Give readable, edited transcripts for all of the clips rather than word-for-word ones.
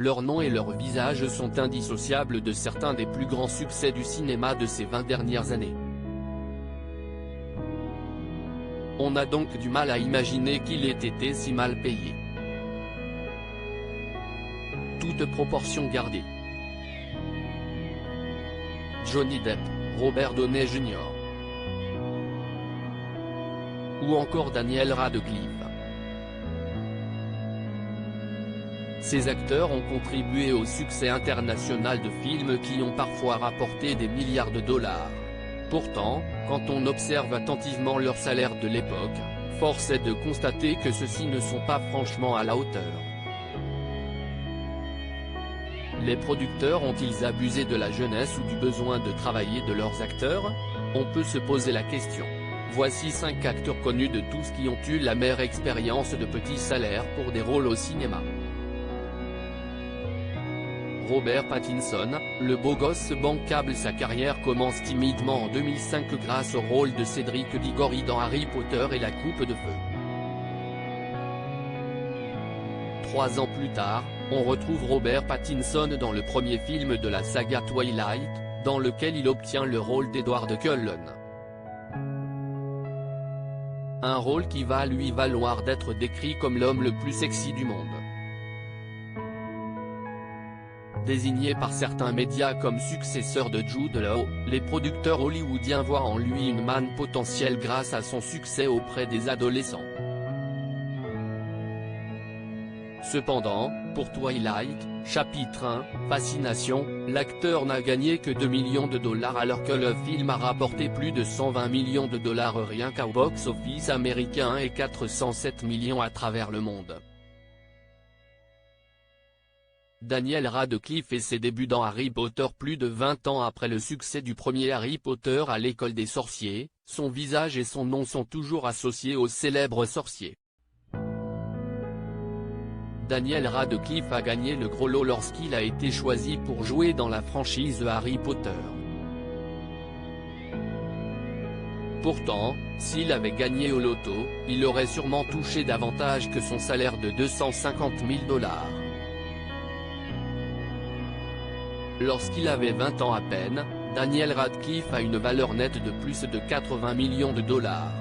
Leur nom et leur visage sont indissociables de certains des plus grands succès du cinéma de ces 20 dernières années. On a donc du mal à imaginer qu'il ait été si mal payé. Toute proportion gardée. Johnny Depp, Robert Downey Jr. ou encore Daniel Radcliffe. Ces acteurs ont contribué au succès international de films qui ont parfois rapporté des milliards de dollars. Pourtant, quand on observe attentivement leurs salaires de l'époque, force est de constater que ceux-ci ne sont pas franchement à la hauteur. Les producteurs ont-ils abusé de la jeunesse ou du besoin de travailler de leurs acteurs? On peut se poser la question. Voici 5 acteurs connus de tous qui ont eu la mère expérience de petits salaires pour des rôles au cinéma. Robert Pattinson, le beau gosse bancable. Sa carrière commence timidement en 2005 grâce au rôle de Cédric Diggory dans Harry Potter et la Coupe de Feu. 3 ans plus tard, on retrouve Robert Pattinson dans le premier film de la saga Twilight, dans lequel il obtient le rôle d'Edward Cullen. Un rôle qui va lui valoir d'être décrit comme l'homme le plus sexy du monde. Désigné par certains médias comme successeur de Jude Law, les producteurs hollywoodiens voient en lui une manne potentielle grâce à son succès auprès des adolescents. Cependant, pour Twilight, chapitre 1, Fascination, l'acteur n'a gagné que 2 millions de dollars alors que le film a rapporté plus de 120 millions de dollars rien qu'au box-office américain et 407 millions à travers le monde. Daniel Radcliffe fait ses débuts dans Harry Potter plus de 20 ans après le succès du premier Harry Potter à l'école des sorciers. Son visage et son nom sont toujours associés au célèbre sorcier. Daniel Radcliffe a gagné le gros lot lorsqu'il a été choisi pour jouer dans la franchise Harry Potter. Pourtant, s'il avait gagné au loto, il aurait sûrement touché davantage que son salaire de 250 000 dollars. Lorsqu'il avait 20 ans à peine, Daniel Radcliffe a une valeur nette de plus de 80 millions de dollars.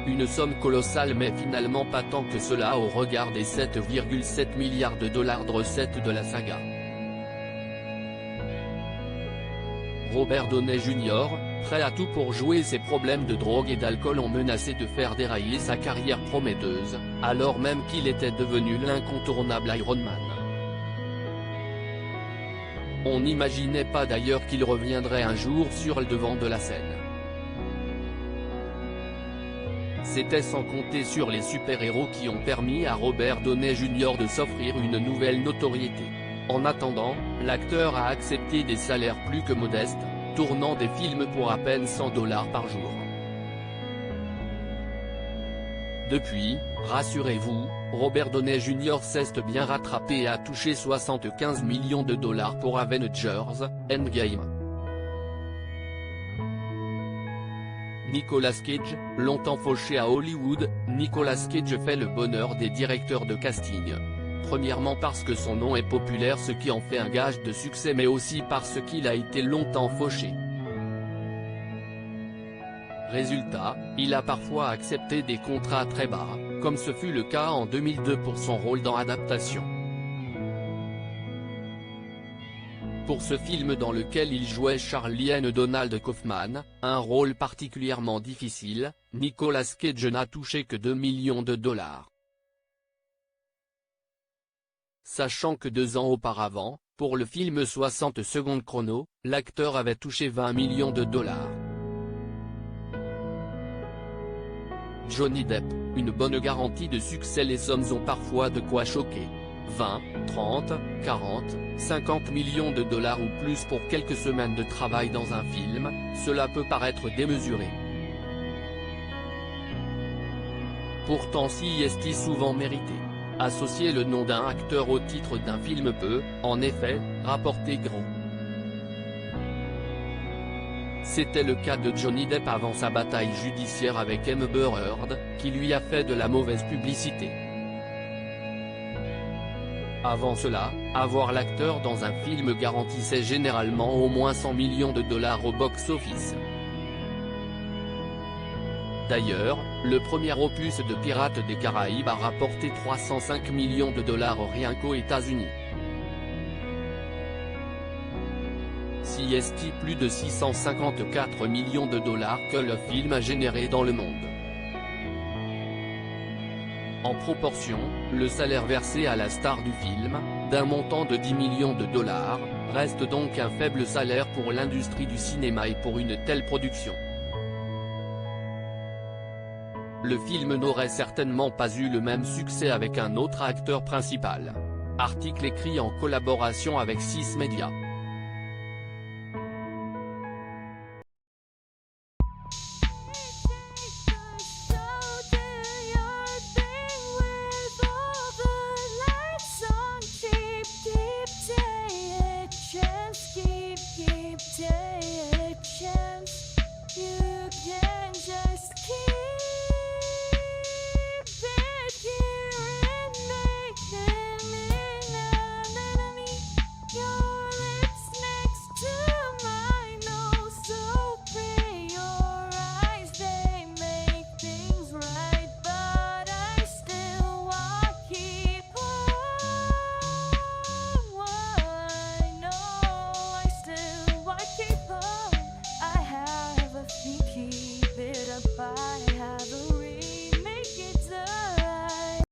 Une somme colossale mais finalement pas tant que cela au regard des 7,7 milliards de dollars de recettes de la saga. Robert Downey Jr., prêt à tout pour jouer, ses problèmes de drogue et d'alcool ont menacé de faire dérailler sa carrière prometteuse, alors même qu'il était devenu l'incontournable Iron Man. On n'imaginait pas d'ailleurs qu'il reviendrait un jour sur le devant de la scène. C'était sans compter sur les super-héros qui ont permis à Robert Downey Jr. de s'offrir une nouvelle notoriété. En attendant, l'acteur a accepté des salaires plus que modestes, tournant des films pour à peine 100 $ par jour. Depuis, rassurez-vous, Robert Downey Jr. s'est bien rattrapé et a touché 75 millions de dollars pour Avengers, Endgame. Nicolas Cage, longtemps fauché à Hollywood, Nicolas Cage fait le bonheur des directeurs de casting. Premièrement parce que son nom est populaire, ce qui en fait un gage de succès, mais aussi parce qu'il a été longtemps fauché. Résultat, il a parfois accepté des contrats très bas, comme ce fut le cas en 2002 pour son rôle dans Adaptation. Pour ce film dans lequel il jouait Charlie N. Donald Kaufman, un rôle particulièrement difficile, Nicolas Cage n'a touché que 2 millions de dollars. Sachant que 2 ans auparavant, pour le film 60 secondes chrono, l'acteur avait touché 20 millions de dollars. Johnny Depp, une bonne garantie de succès. Les sommes ont parfois de quoi choquer. 20, 30, 40, 50 millions de dollars ou plus pour quelques semaines de travail dans un film, cela peut paraître démesuré. Pourtant si est souvent mérité. Associer le nom d'un acteur au titre d'un film peut, en effet, rapporter gros. C'était le cas de Johnny Depp avant sa bataille judiciaire avec Amber Heard, qui lui a fait de la mauvaise publicité. Avant cela, avoir l'acteur dans un film garantissait généralement au moins 100 millions de dollars au box-office. D'ailleurs, le premier opus de Pirates des Caraïbes a rapporté 305 millions de dollars rien qu'aux États-Unis. CST plus de 654 millions de dollars que le film a généré dans le monde. En proportion, le salaire versé à la star du film, d'un montant de 10 millions de dollars, reste donc un faible salaire pour l'industrie du cinéma et pour une telle production. Le film n'aurait certainement pas eu le même succès avec un autre acteur principal. Article écrit en collaboration avec 6 Médias.